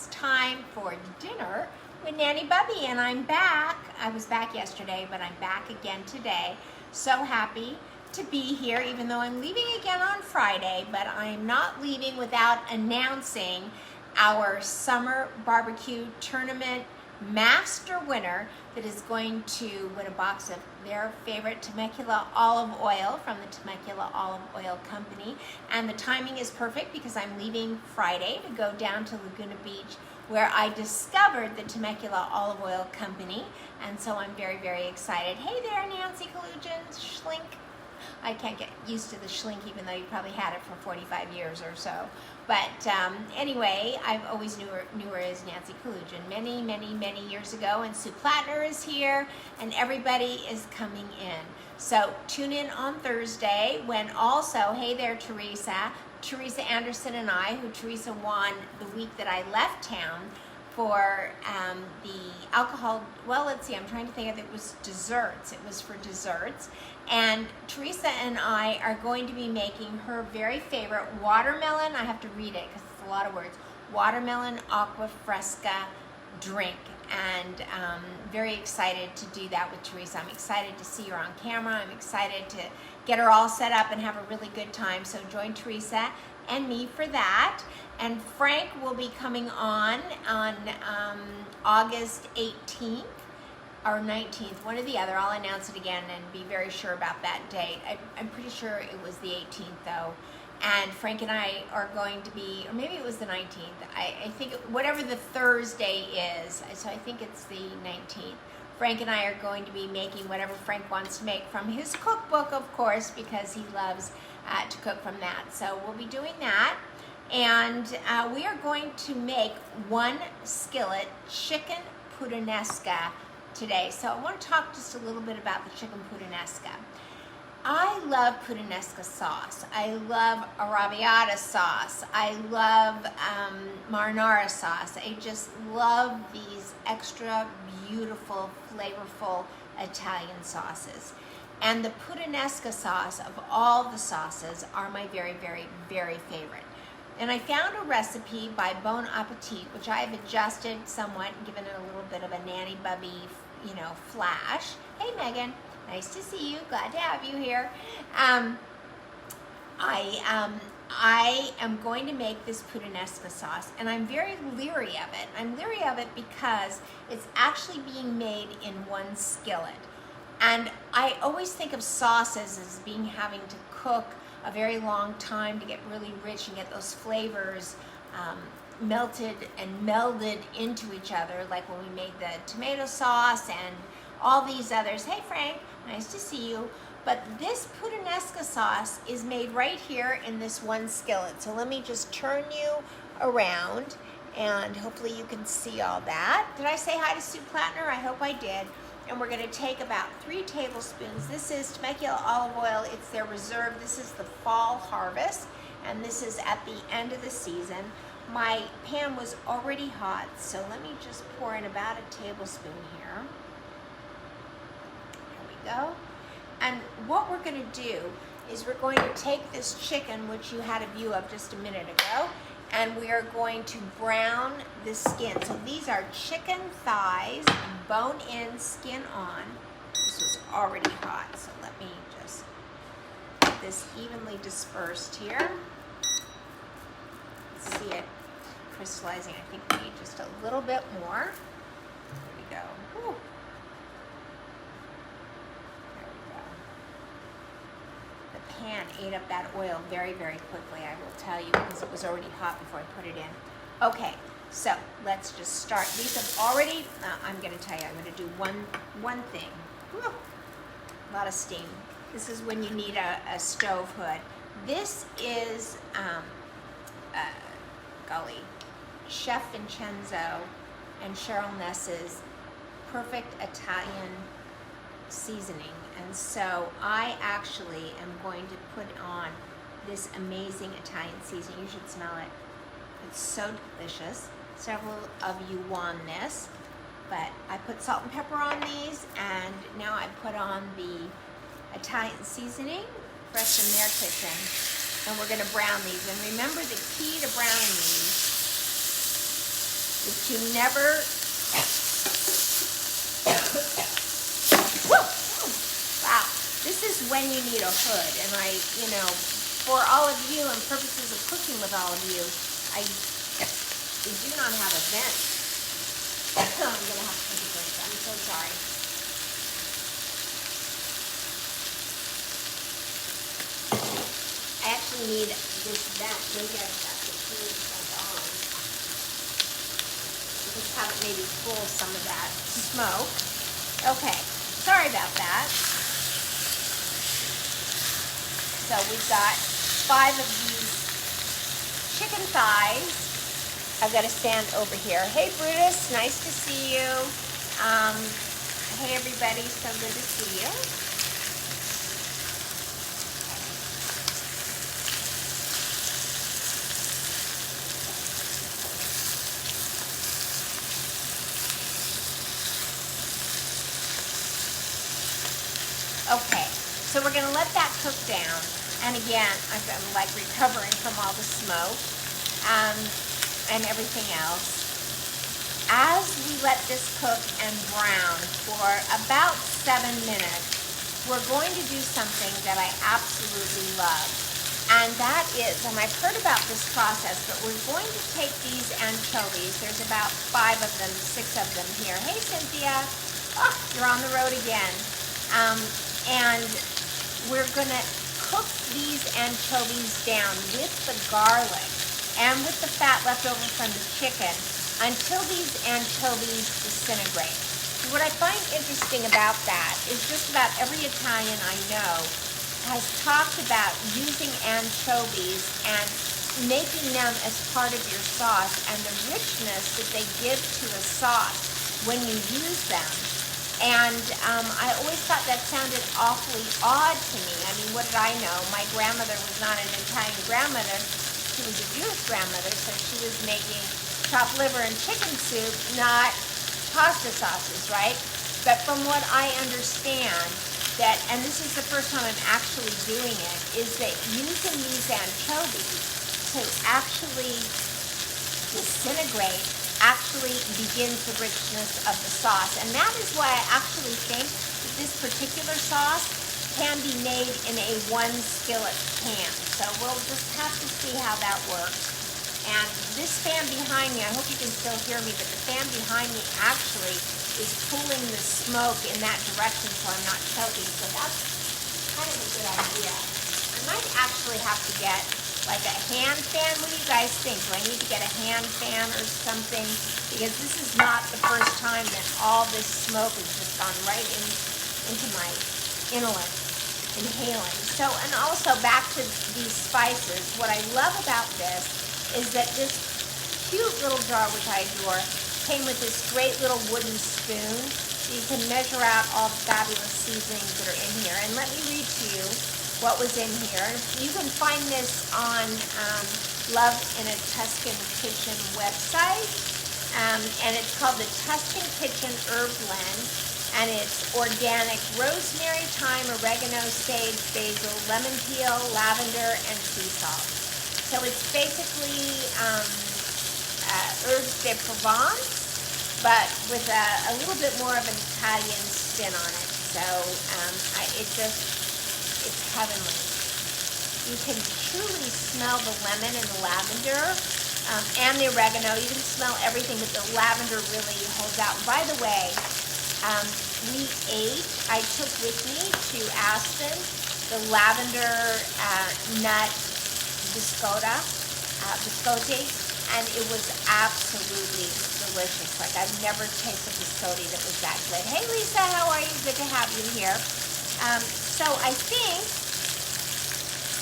It's time for dinner with Nanny Bubby, and I'm back. I was back yesterday, but I'm back again today. So happy to be here, even though I'm leaving again on Friday, but I'm not leaving without announcing our summer barbecue tournament master winner that is going to win a box of their favorite Temecula olive oil from the Temecula Olive Oil Company. And the timing is perfect because I'm leaving Friday to go down to Laguna Beach, where I discovered the Temecula Olive Oil Company. And so I'm very, very excited. Hey there, Nancy Collusion, Schlink. I can't get used to the Schlink, even though you probably had it for 45 years or so. But anyway, I've always knew her as Nancy Collusion many, many, many years ago. And Sue Plattner is here, and everybody is coming in. So tune in on Thursday when also, hey there, Teresa Anderson and I, who Teresa won the week that I left town for the alcohol, well, let's see, I'm trying to think of it was desserts. It was for desserts. And Teresa and I are going to be making her very favorite watermelon, I have to read it because it's a lot of words, watermelon aqua fresca drink. And very excited to do that with Teresa. I'm excited to see her on camera. I'm excited to get her all set up and have a really good time. So join Teresa and me for that. And Frank will be coming on August 18th or 19th, one or the other. I'll announce it again and be very sure about that date. I'm pretty sure it was the 18th though. And Frank and I are going to be, or maybe it was the 19th. I think whatever the Thursday is, so I think it's the 19th. Frank and I are going to be making whatever Frank wants to make from his cookbook, of course, because he loves to cook from that. So we'll be doing that. And we are going to make one skillet chicken Puttanesca today. So I want to talk just a little bit about the chicken Puttanesca. I love Puttanesca sauce. I love arrabbiata sauce. I love marinara sauce. I just love these extra beautiful, flavorful Italian sauces. And the Puttanesca sauce of all the sauces are my very, very, very favorite. And I found a recipe by Bon Appetit, which I've adjusted somewhat and given it a little bit of a Nanny Bubby, flash. Hey, Megan. Nice to see you. Glad to have you here. I am going to make this Puttanesca sauce, and I'm very leery of it. I'm leery of it because it's actually being made in one skillet. And I always think of sauces as having to cook a very long time to get really rich and get those flavors melted and melded into each other, like when we made the tomato sauce and all these others. Hey, Frank. Nice to see you. But this Puttanesca sauce is made right here in this one skillet. So let me just turn you around and hopefully you can see all that. Did I say hi to Sue Plattner? I hope I did. And we're going to take about 3 tablespoons. This is Temecula olive oil. It's their reserve. This is the fall harvest, and this is at the end of the season. My pan was already hot, so let me just pour in about a tablespoon here. Go. And what we're going to do is we're going to take this chicken, which you had a view of just a minute ago, and we are going to brown the skin. So these are chicken thighs, bone in, skin on. This was already hot, so let me just get this evenly dispersed here. See it crystallizing. I think we need just a little bit more. There we go. Whew. Pan ate up that oil very, very quickly, I will tell you, because it was already hot before I put it in. Okay, so let's just start. These have already, I'm going to tell you, I'm going to do one thing. Whew, a lot of steam. This is when you need a stove hood. This is, Chef Vincenzo and Cheryl Ness's perfect Italian seasoning. And so I actually am going to put on this amazing Italian seasoning. You should smell it. It's so delicious. Several of you won this, but I put salt and pepper on these, and now I put on the Italian seasoning, fresh from their kitchen, and we're going to brown these. And remember, the key to browning these is to never, wow, this is when you need a hood. And for all of you and purposes of cooking with all of you, I do not have a vent. I'm going to have to take a drink. I'm so sorry. I actually need this vent. Maybe I just have to turn this vent on. Just have it maybe pull some of that smoke. Okay, sorry about that. So we've got 5 of these chicken thighs. I've got to stand over here. Hey Brutus, nice to see you. Hey everybody, so good to see you. Okay, so we're going to let that cook down. And again, I'm like recovering from all the smoke and everything else. As we let this cook and brown for about 7 minutes, we're going to do something that I absolutely love. And that is, and I've heard about this process, but we're going to take these anchovies. There's about 5 of them, 6 of them here. Hey Cynthia, oh, you're on the road again. And we're going to cook these anchovies down with the garlic and with the fat left over from the chicken until these anchovies disintegrate. What I find interesting about that is just about every Italian I know has talked about using anchovies and making them as part of your sauce and the richness that they give to a sauce when you use them. And I always thought that sounded awfully odd to me. I mean, what did I know? My grandmother was not an Italian grandmother. She was a Jewish grandmother, so she was making chopped liver and chicken soup, not pasta sauces, right? But from what I understand, that, and this is the first time I'm actually doing it, is that using these anchovies to actually disintegrate actually begins the richness of the sauce. And that is why I actually think that this particular sauce can be made in a 1 skillet pan. So we'll just have to see how that works. And this fan behind me, I hope you can still hear me, but the fan behind me actually is pulling the smoke in that direction so I'm not choking. So that's kind of a good idea. I might actually have to get like a hand fan. What do you guys think? Do I need to get a hand fan or something? Because this is not the first time that all this smoke has just gone right into my inhaling. So, and also back to these spices, what I love about this is that this cute little jar, which I adore, came with this great little wooden spoon. You can measure out all the fabulous seasonings that are in here. And let me read to you what was in here. You can find this on Love in a Tuscan Kitchen website, and it's called the Tuscan Kitchen Herb Blend, and it's organic rosemary, thyme, oregano, sage, basil, lemon peel, lavender, and sea salt. So it's basically herbs de Provence, but with a little bit more of an Italian spin on it. So it's heavenly. You can truly smell the lemon and the lavender and the oregano. You can smell everything, but the lavender really holds out. And by the way, I took with me to Aspen the lavender nut biscotti, and it was absolutely delicious. Like, I've never tasted biscotti that was that good. Hey Lisa, how are you? Good to have you here. So I think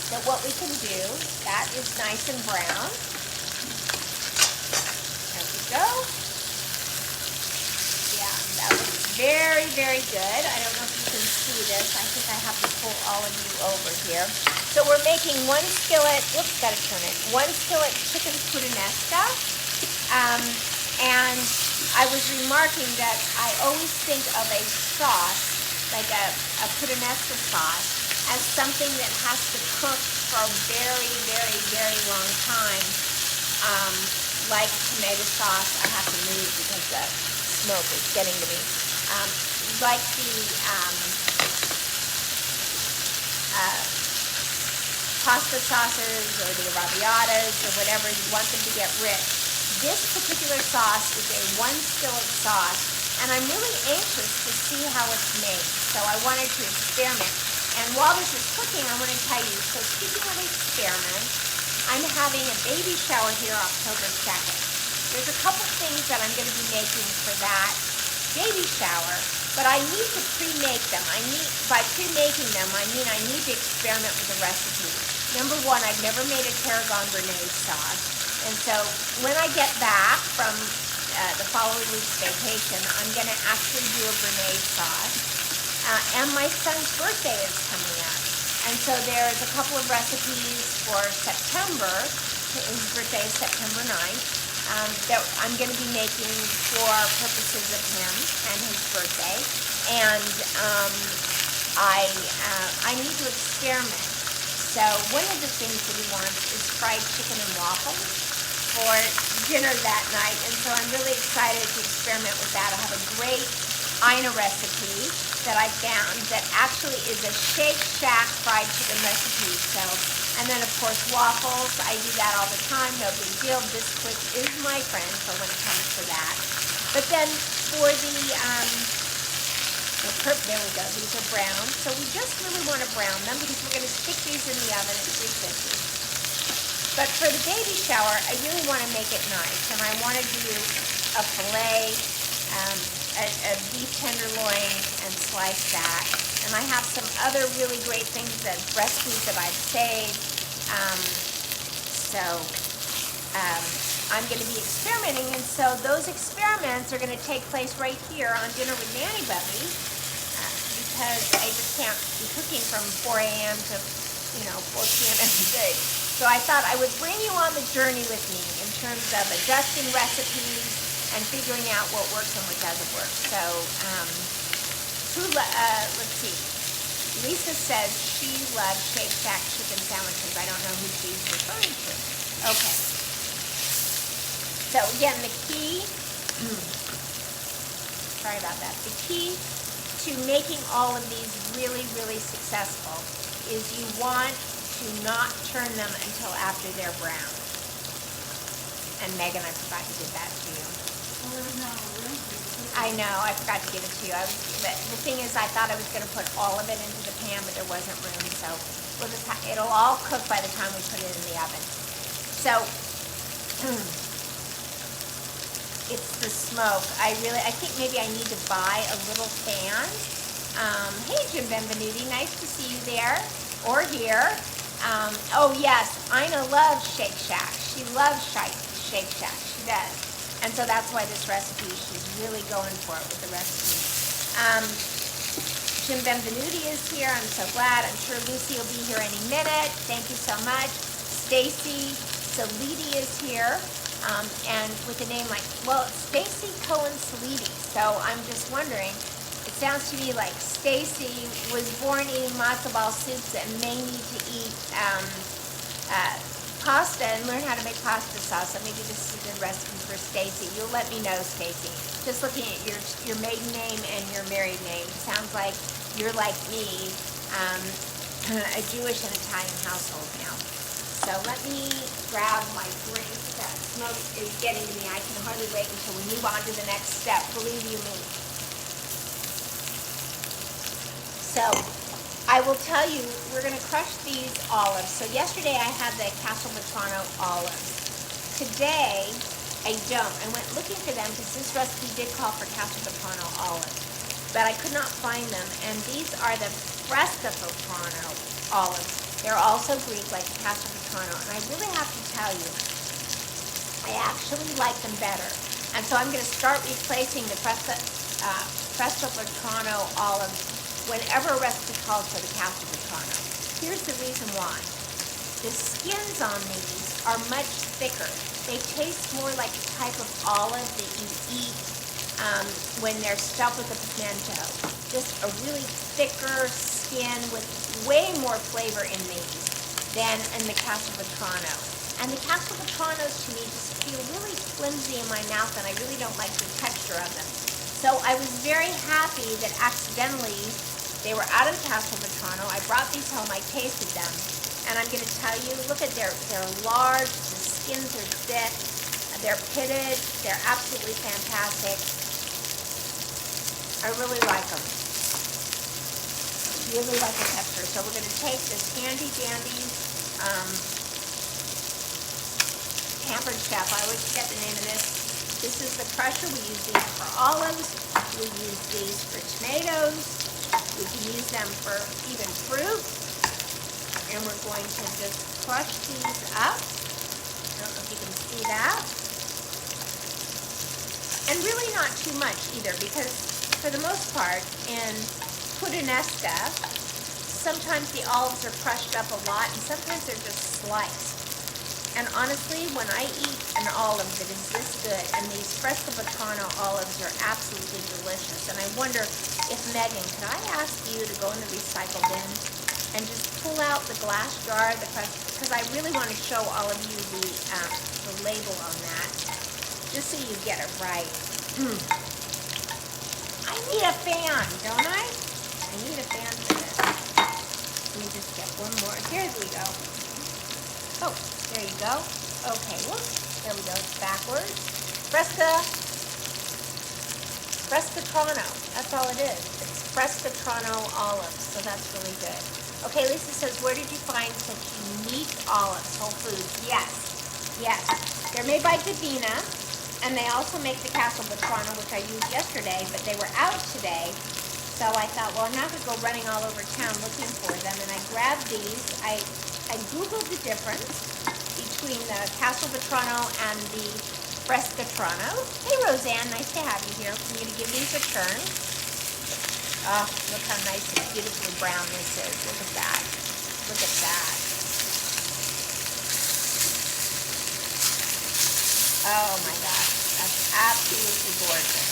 that what we can do, that is nice and brown. There we go. Yeah, that looks very, very good. I don't know if you can see this. I think I have to pull all of you over here. So we're making 1 skillet, whoops, gotta turn it, 1 skillet chicken puttanesca. And I was remarking that I always think of a sauce, like a puttanesca sauce, as something that has to cook for a very, very, very long time, like tomato sauce. I have to move because the smoke is getting to me. Like the pasta sauces or the arrabbiatas or whatever, you want them to get rich. This particular sauce is a 1 skillet sauce, and I'm really anxious to see how it's made. So I wanted to experiment. And while this is cooking, I want to tell you, so speaking of experiment, I'm having a baby shower here October 2nd. There's a couple things that I'm going to be making for that baby shower, but I need to pre-make them. By pre-making them, I mean I need to experiment with the recipe. Number one, I've never made a tarragon béarnaise sauce, and so when I get back from the following week's vacation, I'm going to actually do a béarnaise sauce. And my son's birthday is coming up, and so there's a couple of recipes for September. His birthday is September 9th. That I'm going to be making for purposes of him and his birthday, and I need to experiment. So one of the things that he wants is fried chicken and waffles for dinner that night, and so I'm really excited to experiment with that. I have a great Ina recipe that I found that actually is a Shake Shack fried chicken recipe. So, and then of course waffles, I do that all the time, no big deal. Biscuit is my friend for when it comes to that. But then for there we go, these are brown. So we just really want to brown them because we're going to stick these in the oven at 350. But for the baby shower, I really want to make it nice, and I want to do a filet, a beef tenderloin, and slice that. And I have some other really great things, recipes that I've saved. I'm going to be experimenting, and so those experiments are going to take place right here on Dinner with Nanny Bubby, because I just can't be cooking from 4 a.m. to 4 p.m. every day. So I thought I would bring you on the journey with me in terms of adjusting recipes and figuring out what works and what doesn't work. So, let's see. Lisa says she loves Shake Shack chicken sandwiches. I don't know who she's referring to. Okay. So again, the key, sorry about that. The key to making all of these really, really successful is you want to not turn them until after they're brown. And Megan, I forgot to give that to you. I know, I forgot to give it to you. The thing is, I thought I was going to put all of it into the pan, but there wasn't room, so it'll all cook by the time we put it in the oven. So, it's the smoke. I think maybe I need to buy a little fan. Hey, Jim Benvenuti, nice to see you there, or here. Oh yes, Ina loves Shake Shack. She loves Shake Shack, she does. And so that's why this recipe, she's really going for it with the recipe. Jim Benvenuti is here, I'm so glad. I'm sure Lucy will be here any minute. Thank you so much. Stacy Salidi is here. And with a name like, well, Stacy Cohen Salidi. So I'm just wondering, it sounds to me like Stacy was born eating matzo ball soups and may need to eat pasta and learn how to make pasta sauce. So maybe this is a good recipe for Stacy. You'll let me know, Stacy. Just looking at your maiden name and your married name, sounds like you're like me, a Jewish and Italian household now. So let me grab my drink. That smoke is getting to me. I can hardly wait until we move on to the next step, believe you me. So I will tell you, we're going to crush these olives. So yesterday I had the Castelvetrano olives. Today I don't. I went looking for them because this recipe did call for Castelvetrano olives, but I could not find them. And these are the Castelvetrano olives. They're also Greek like Castelvetrano, and I really have to tell you, I actually like them better. And so I'm going to start replacing the Castelvetrano olives whenever a recipe calls for the Castelvetrano. Here's the reason why. The skins on these are much thicker. They taste more like the type of olive that you eat when they're stuffed with a pimento. Just a really thicker skin with way more flavor in these than in the Castelvetrano. And the Castelvetranos to me just feel really flimsy in my mouth and I really don't like the texture of them. So I was very happy that accidentally they were out of the Castle Vetrano. I brought these home, I tasted them, and I'm gonna tell you, look at they're large, the skins are thick, they're pitted, they're absolutely fantastic. I really like them. Really like the texture. So we're gonna take this handy dandy Pampered Chef. I always forget the name of this. This is the crusher. We use these for olives. We use these for tomatoes. We can use them for even fruit. And we're going to just crush these up. I don't know if you can see that. And really not too much either, because for the most part in Puttanesca, sometimes the olives are crushed up a lot and sometimes they're just sliced. And honestly, when I eat an olive that is this good, and these Fresco Vetrano olives are absolutely delicious, and I wonder if, Megan, could I ask you to go in the recycle bin and just pull out the glass jar, because I really want to show all of you the label on that, just so you get it right. I need a fan, don't I? I need a fan for this. Let me just get one more. Here we go. Oh, there you go. Okay, whoops. There we go. It's backwards. Frescotrano. That's all it is. It's Frescotrano olives, so that's really good. Okay, Lisa says, where did you find such unique olives? Whole Foods. Yes. Yes. They're made by Davina, and they also make the Castle Vetrano, which I used yesterday, but they were out today. So I thought, well, I'm not going to go running all over town looking for them, and I grabbed these. I Googled the difference between the Castle Vetrano and the Frescotrano. Hey, Roseanne, nice to have you here. I'm going to give these a turn. Oh, look how nice and beautifully brown this is. Look at that. Look at that. Oh, my gosh. That's absolutely gorgeous.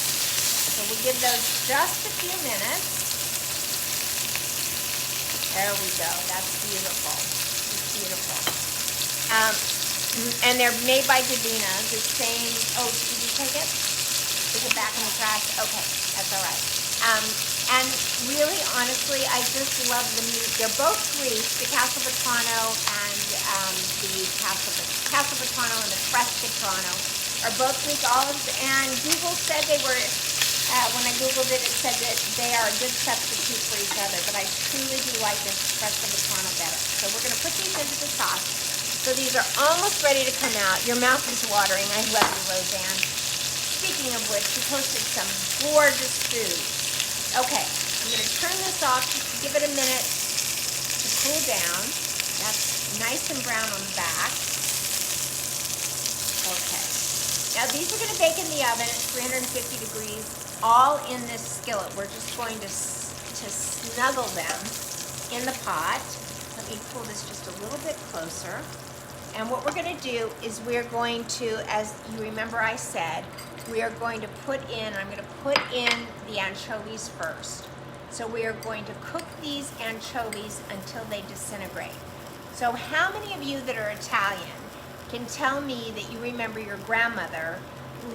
So we'll give those just a few minutes. There we go. That's beautiful. Beautiful. And they're made by Davina, the same. Oh, did you take it? Is it back in the trash? Okay, that's all right. And really, honestly, I just love the meat. They're both greased, the Castle Vetrano and the Castle Vetrano and the Frescotrano are both Greek olives. And Google said they were. When I Googled it, it said that they are a good substitute for each other, but I truly do like this Fresco Vetrano better. So we're going to put these into the sauce. So these are almost ready to come out. Your mouth is watering. I love you, Roseanne. Speaking of which, you posted some gorgeous food. Okay, I'm going to turn this off just to give it a minute to cool down. That's nice and brown on the back. Okay. Now these are going to bake in the oven at 350 degrees. All in this skillet. We're just going to snuggle them in the pot. Let me pull this just a little bit closer. And what we're going to do is we're going to, as you remember I said, we are going to put in, I'm going to put in the anchovies first. So we are going to cook these anchovies until they disintegrate. So how many of you that are Italian can tell me that you remember your grandmother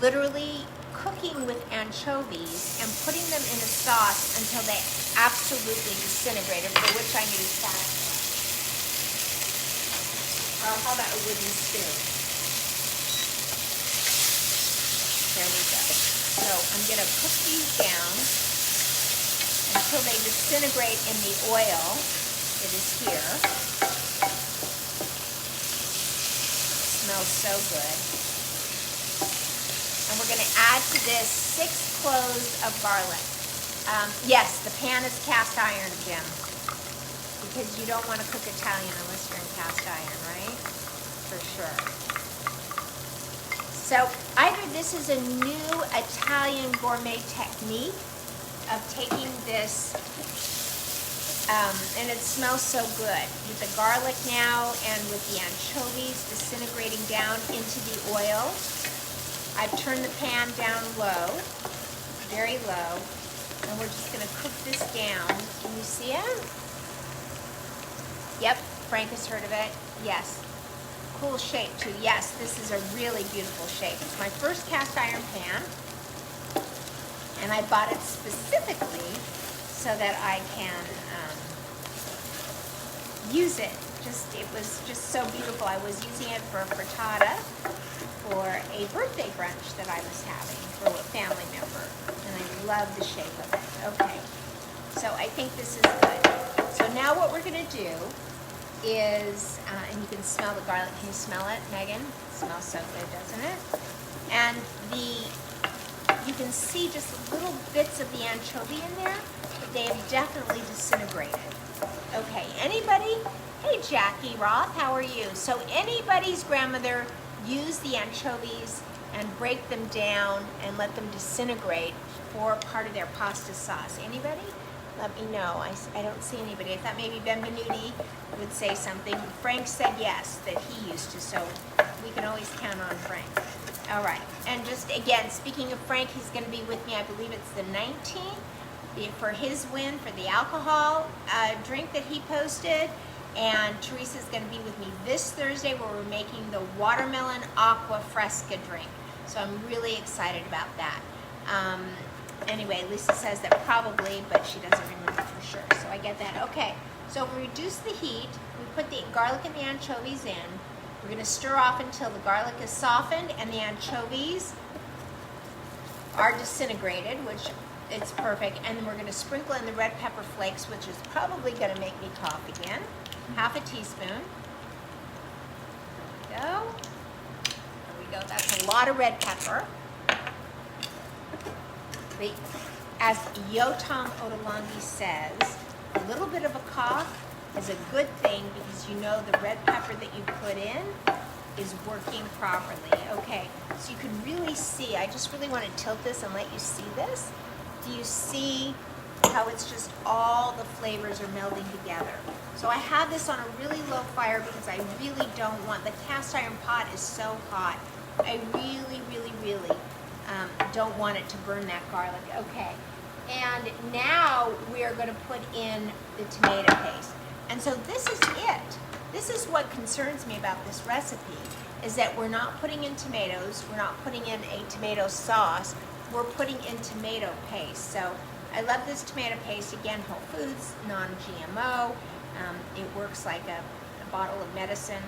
literally cooking with anchovies and putting them in a sauce until they absolutely disintegrated, for which I need that. Or how about a wooden spoon? There we go. So I'm going to cook these down until they disintegrate in the oil that is here. It smells so good. And we're going to add to this 6 cloves of garlic. Yes, the pan is cast iron, Jim, because you don't want to cook Italian unless you're in cast iron, right? For sure. So either this is a new Italian gourmet technique of taking this, and it smells so good, with the garlic now and with the anchovies disintegrating down into the oil. I've turned the pan down low, very low, and we're just going to cook this down. Can you see it? Yep, Frank has heard of it. Yes. cool shape too. Yes, this is a really beautiful shape. It's my first cast iron pan, and I bought it specifically so that I can use it. It was just so beautiful. I was using it for a frittata for a birthday brunch that I was having for a family member, and I love the shape of it. Okay, so I think this is good. So now what we're gonna do is, and you can smell the garlic. Can you smell it, Megan? It smells so good, doesn't it? And you can see just little bits of the anchovy in there, but they have definitely disintegrated. Okay, anybody? Hey, Jackie Roth, how are you? So anybody's grandmother used the anchovies and break them down and let them disintegrate for part of their pasta sauce. Anybody? Let me know. I don't see anybody. I thought maybe Benvenuti would say something. Frank said yes, that he used to, so we can always count on Frank. All right, and just again, speaking of Frank, he's going to be with me, I believe it's the 19th, for his win for the alcohol drink that he posted. And Teresa's going to be with me this Thursday where we're making the watermelon aqua fresca drink. So I'm really excited about that. Anyway, Lisa says that probably, but she doesn't remember for sure. So I get that. Okay, so we reduce the heat. We put the garlic and the anchovies in. We're going to stir off until the garlic is softened and the anchovies are disintegrated, which it's perfect. And then we're going to sprinkle in the red pepper flakes, which is probably going to make me cough again. Half a teaspoon. There we go. There we go. That's a lot of red pepper. As Yotam Ottolenghi says, a little bit of a cough is a good thing because you know the red pepper that you put in is working properly. Okay, so you can really see, I just really want to tilt this and let you see this. Do you see how it's just all the flavors are melding together? So I have this on a really low fire because I really don't want, the cast iron pot is so hot. I really, really, really don't want it to burn that garlic. Okay, and now we are going to put in the tomato paste. And so this is it. This is what concerns me about this recipe, is that we're not putting in tomatoes, we're not putting in a tomato sauce, we're putting in tomato paste. So I love this tomato paste, again, Whole Foods, non-GMO. It works like a bottle of medicine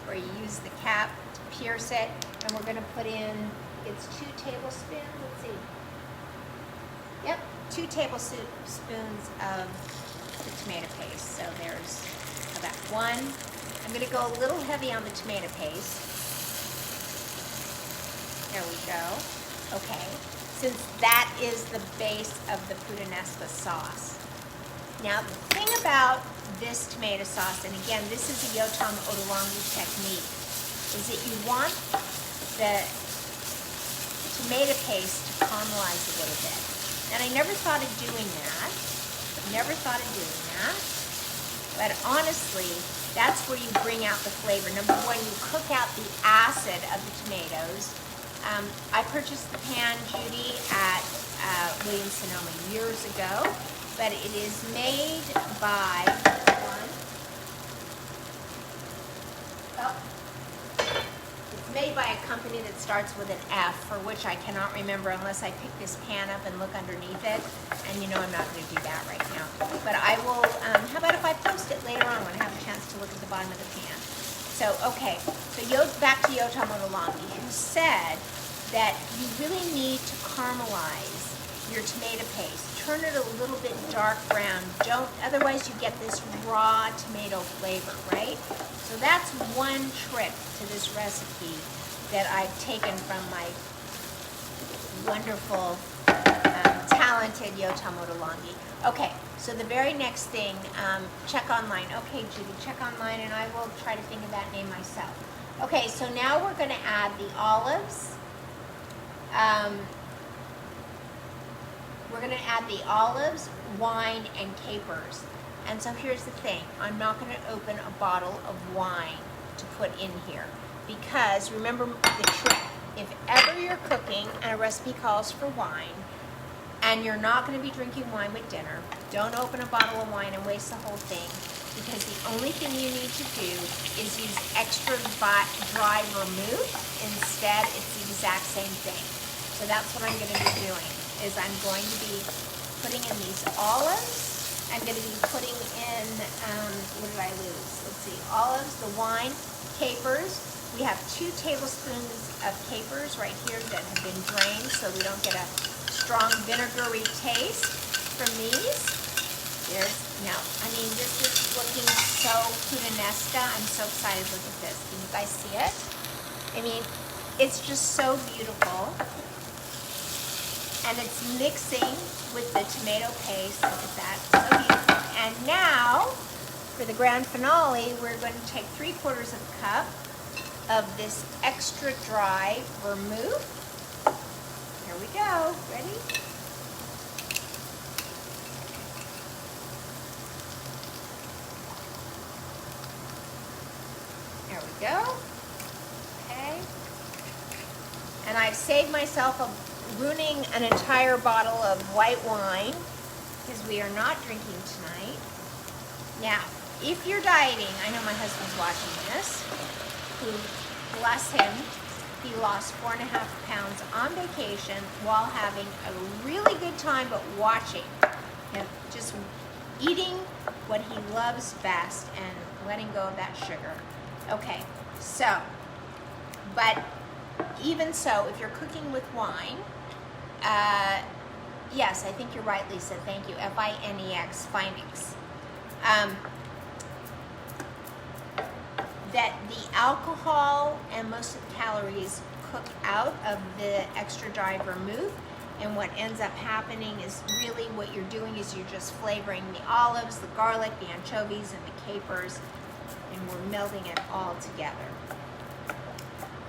where you use the cap to pierce it. And we're going to put in, it's 2 tablespoons, let's see. Yep, 2 tablespoons of the tomato paste. So there's about 1. I'm going to go a little heavy on the tomato paste. There we go. Okay, since that is the base of the Puttanesca sauce. Now the thing about this tomato sauce, and again, this is a Yotam Ottolenghi technique, is that you want the tomato paste to caramelize a little bit. And I never thought of doing that. But honestly, that's where you bring out the flavor. Number one, you cook out the acid of the tomatoes. I purchased the pan, Judy, at Williams-Sonoma years ago, but it is made by it's made by a company that starts with an F, for which I cannot remember unless I pick this pan up and look underneath it, and you know I'm not going to do that right now. But I will, how about if I post it later on when I have a chance to look at the bottom of the pan. So, okay, so back to Yotam Ottolenghi, who said that you really need to caramelize your tomato paste. Turn it a little bit dark brown. Otherwise you get this raw tomato flavor, right? So that's one trick to this recipe that I've taken from my wonderful, talented Yotam Ottolenghi. Okay, so the very next thing, check online. Okay, Judy, check online, and I will try to think of that name myself. Okay, so now we're going to add the olives. We're going to add the olives, wine, and capers. And so here's the thing. I'm not going to open a bottle of wine to put in here because remember the trick. If ever you're cooking and a recipe calls for wine and you're not going to be drinking wine with dinner, don't open a bottle of wine and waste the whole thing. because the only thing you need to do is use extra dry vermouth. Instead, it's the exact same thing. So that's what I'm going to be doing, is I'm going to be putting in these olives. I'm going to be putting in, what did I lose? Let's see, olives, the wine, capers. We have 2 tablespoons of capers right here that have been drained so we don't get a strong vinegary taste from these. I mean, this is looking so Puttanesca. I'm so excited. Look at this. Can you guys see it? I mean, it's just so beautiful. And it's mixing with the tomato paste. Look at that. So beautiful. And now, for the grand finale, we're going to take 3/4 of a cup of this extra dry vermouth. Here we go. Ready? There we go. Okay. And I've saved myself ruining an entire bottle of white wine because we are not drinking tonight. Now, if you're dieting, I know my husband's watching this, who, bless him, he lost 4.5 pounds on vacation while having a really good time, but watching him, just eating what he loves best and letting go of that sugar. Okay, so, but even so, if you're cooking with wine, yes, I think you're right, Lisa. Thank you. F-I-N-E-X, Finex. That the alcohol and most of the calories cook out of the extra dry vermouth, and what ends up happening is really what you're doing is you're just flavoring the olives, the garlic, the anchovies, and the capers, and we're melding it all together.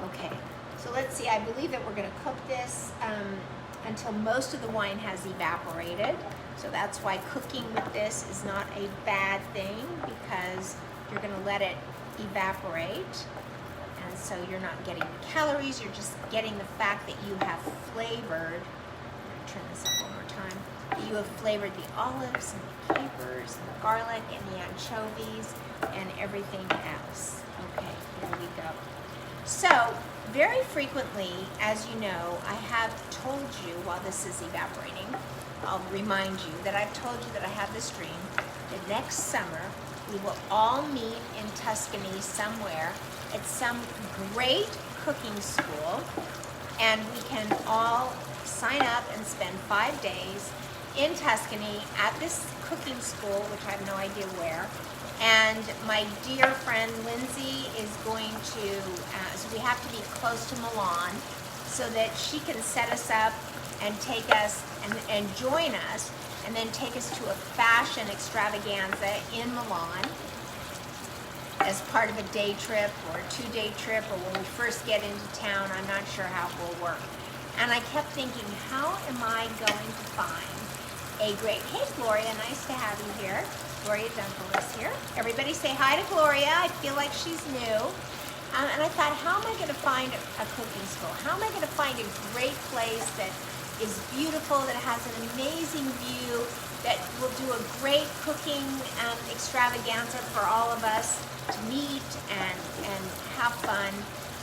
Okay, so let's see. I believe that we're going to cook this until most of the wine has evaporated. So that's why cooking with this is not a bad thing, because you're going to let it evaporate, and so you're not getting the calories, you're just getting the fact that you have flavored, I'm going to turn this up one more time, that you have flavored the olives and the capers and the garlic and the anchovies and everything else. Okay, here we go. So, very frequently, as you know, I have told you while this is evaporating, I'll remind you that I've told you that I have this dream that next summer we will all meet in Tuscany somewhere at some great cooking school, and we can all sign up and spend 5 days in Tuscany at this cooking school, which I have no idea where. And my dear friend Lindsay is going to, so we have to be close to Milan so that she can set us up and take us and join us, and then take us to a fashion extravaganza in Milan as part of a day trip or a 2-day trip, or when we first get into town. I'm not sure how it will work. And I kept thinking, how am I going to find a great, hey Gloria, nice to have you here. Gloria Dunkel is here. Everybody say hi to Gloria. I feel like she's new. And I thought, how am I going to find a cooking school? How am I going to find a great place that is beautiful, that has an amazing view, that will do a great cooking extravaganza for all of us to meet and have fun?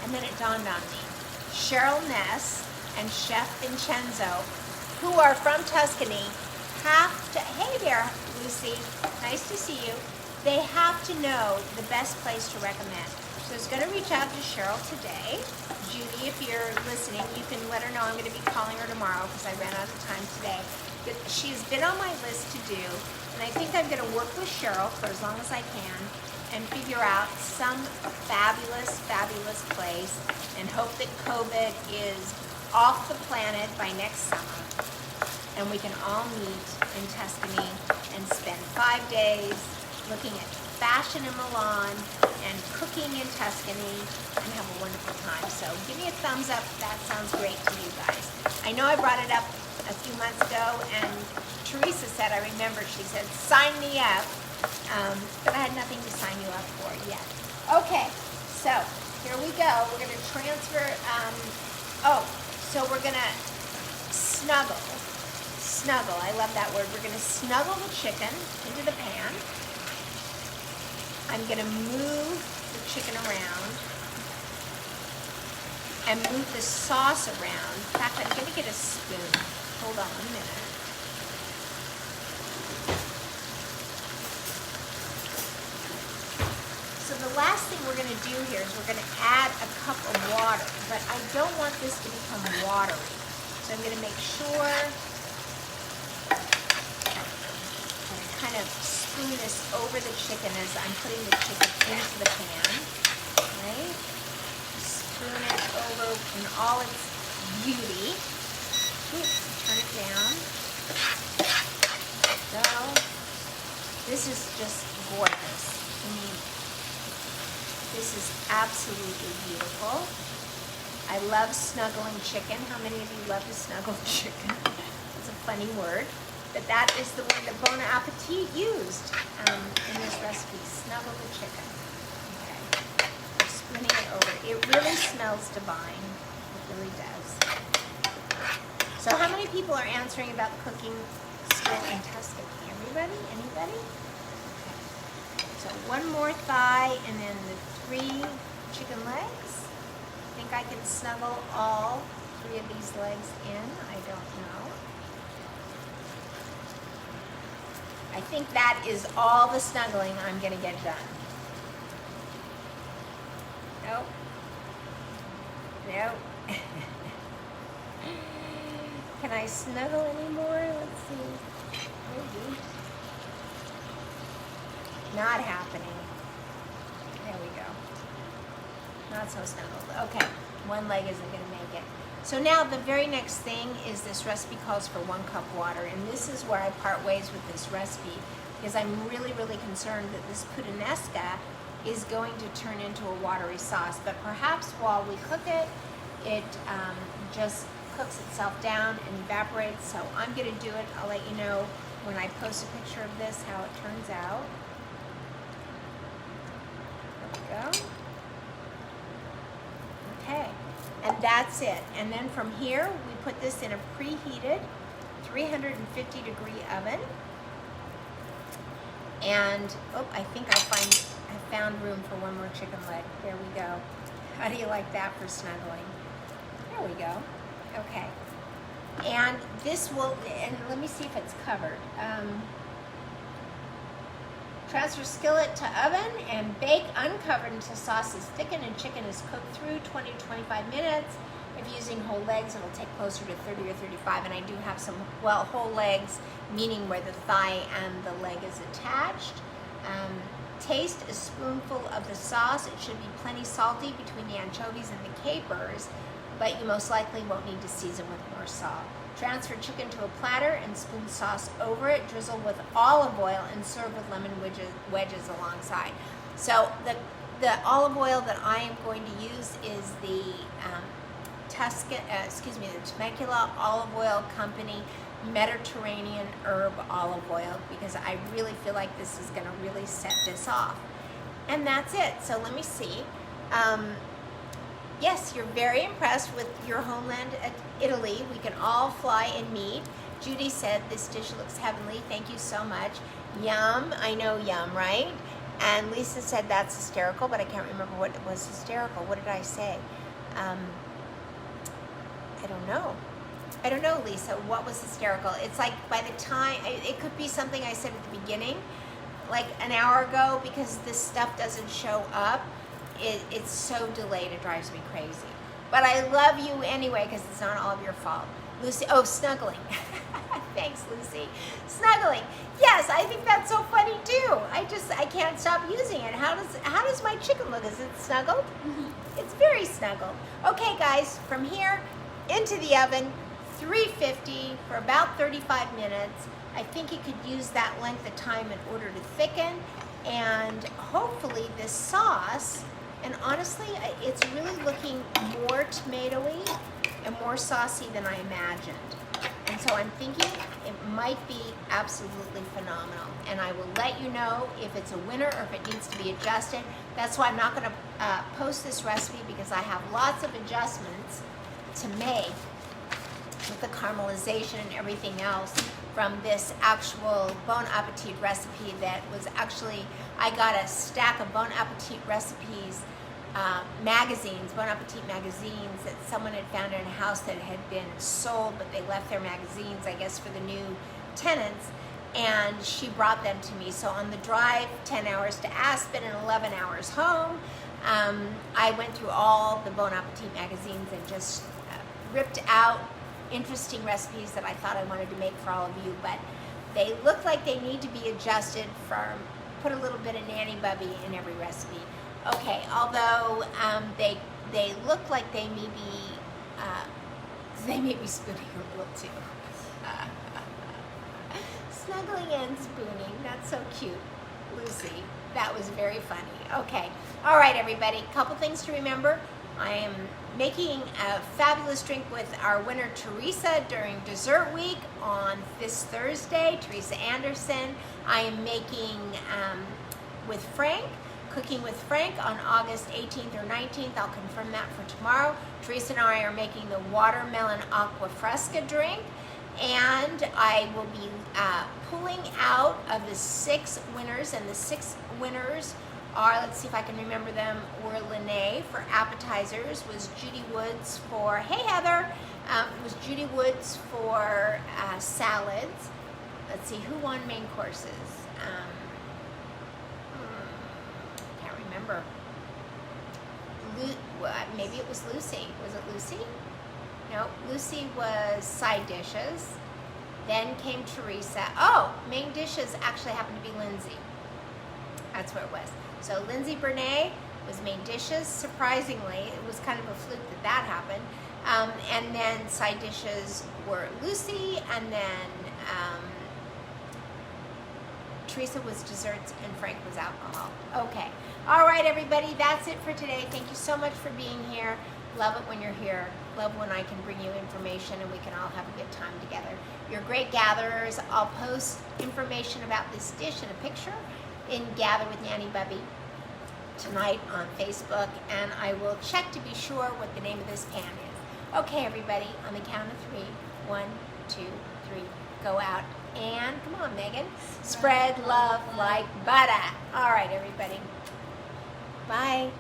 And then it dawned on me. Cheryl Ness and Chef Vincenzo, who are from Tuscany, have to, hey there, Lucy, nice to see you. They have to know the best place to recommend. So I was going to reach out to Cheryl today. Judy, if you're listening, you can let her know I'm going to be calling her tomorrow because I ran out of time today. But she's been on my list to do, and I think I'm going to work with Cheryl for as long as I can and figure out some fabulous, fabulous place, and hope that COVID is off the planet by next summer, and we can all meet in Tuscany and spend 5 days looking at fashion in Milan and cooking in Tuscany and have a wonderful time. So give me a thumbs up if that sounds great to you guys. I know I brought it up a few months ago, and Teresa said, I remember, she said, sign me up, but I had nothing to sign you up for yet. Okay, so here we go. We're going to transfer, so we're going to snuggle, I love that word. We're going to snuggle the chicken into the pan. I'm gonna move the chicken around and move the sauce around. In fact, I'm gonna get a spoon. Hold on a minute. So the last thing we're gonna do here is we're gonna add a cup of water, but I don't want this to become watery. So I'm gonna make sure I kind of spoon this over the chicken as I'm putting the chicken into the pan, right? Spoon it over in all its beauty. Oops, turn it down. So, this is just gorgeous. I mean, this is absolutely beautiful. I love snuggling chicken. How many of you love to snuggle chicken? It's a funny word. But that is the word that Bon Appetit used in this recipe, snuggle the chicken. Okay, I'm spooning it over. It really smells divine. It really does. So how many people are answering about cooking skill in Tuscany? Everybody? Anybody? Okay. So one more thigh and then the 3 chicken legs. I think I can snuggle all 3 of these legs in. I don't know. I think that is all the snuggling I'm going to get done. Nope. Nope. Can I snuggle anymore? Let's see. Maybe. Not happening. There we go. Not so snuggled. Okay, one leg isn't going to make it. So now the very next thing is this recipe calls for 1 cup water, and this is where I part ways with this recipe because I'm really, really concerned that this puttanesca is going to turn into a watery sauce, but perhaps while we cook it, it just cooks itself down and evaporates. So I'm going to do it. I'll let you know when I post a picture of this how it turns out. There we go. Okay, and that's it. And then from here, we put this in a preheated 350-degree oven. And, oh, I think I found room for 1 more chicken leg. There we go. How do you like that for snuggling? There we go. Okay. And this will, and let me see if it's covered. Transfer skillet to oven and bake uncovered until sauce is thickened and chicken is cooked through 20 to 25 minutes. If using whole legs, it'll take closer to 30 or 35, and I do have some, well, whole legs, meaning where the thigh and the leg is attached. Taste a spoonful of the sauce. It should be plenty salty between the anchovies and the capers, but you most likely won't need to season with more salt. Transfer chicken to a platter and spoon sauce over it. Drizzle with olive oil and serve with lemon wedges alongside. So the olive oil that I am going to use is the the Temecula Olive Oil Company Mediterranean herb olive oil, because I really feel like this is going to really set this off. And that's it. So let me see. Yes, you're very impressed with your homeland at Italy. We can all fly and meet. Judy said this dish looks heavenly. Thank you so much. Yum. I know yum, right? And Lisa said that's hysterical, but I can't remember what was hysterical. What did I say? I don't know, Lisa, what was hysterical. It's like by the time, it could be something I said at the beginning, like an hour ago, because this stuff doesn't show up. It's so delayed, it drives me crazy. But I love you anyway, because it's not all of your fault. Lucy, oh, snuggling. Thanks, Lucy. Snuggling. Yes, I think that's so funny too. I can't stop using it. How does my chicken look? Is it snuggled? It's very snuggled. Okay, guys, from here into the oven, 350 for about 35 minutes. I think you could use that length of time in order to thicken, and hopefully this sauce, and honestly, it's really looking more tomatoey and more saucy than I imagined. And so I'm thinking it might be absolutely phenomenal. And I will let you know if it's a winner or if it needs to be adjusted. That's why I'm not going to post this recipe, because I have lots of adjustments to make with the caramelization and everything else. from this actual Bon Appetit recipe that was actually, I got a stack of Bon Appetit recipes magazines, Bon Appetit magazines that someone had found in a house that had been sold, but they left their magazines, I guess, for the new tenants, and she brought them to me. So on the drive, 10 hours to Aspen and 11 hours home, I went through all the Bon Appetit magazines and just ripped out interesting recipes that I thought I wanted to make for all of you, but they look like they need to be adjusted put a little bit of Nanny Bubby in every recipe. Okay, although they look like they may be spooning a little too. Snuggling and spooning, that's so cute. Lucy, that was very funny. Okay, all right everybody, couple things to remember. I am making a fabulous drink with our winner Teresa during dessert week on this Thursday, Teresa Anderson. I am making with Frank, Cooking with Frank on August 18th or 19th. I'll confirm that for tomorrow. Teresa and I are making the watermelon aqua fresca drink, and I will be pulling out of the 6 winners, and the 6 winners are, let's see if I can remember them, were Lene for appetizers, was Judy Woods for, hey Heather, was Judy Woods for salads. Let's see, who won main courses? Can't remember. Maybe it was Lucy. Was it Lucy? No, Lucy was side dishes. Then came Teresa. Oh, main dishes actually happened to be Lindsay. That's what it was. So Lindsay Bernay was main dishes. Surprisingly, it was kind of a fluke that happened. And then side dishes were Lucy, and then Teresa was desserts, and Frank was alcohol. Okay. All right, everybody, that's it for today. Thank you so much for being here. Love it when you're here. Love when I can bring you information and we can all have a good time together. You're great gatherers. I'll post information about this dish and a picture in Gather with Nanny Bubby tonight on Facebook, and I will check to be sure what the name of this pan is. Okay, everybody, on the count of 3, 1, 2, 3, go out, and come on, Megan, spread love like butter. All right, everybody, bye.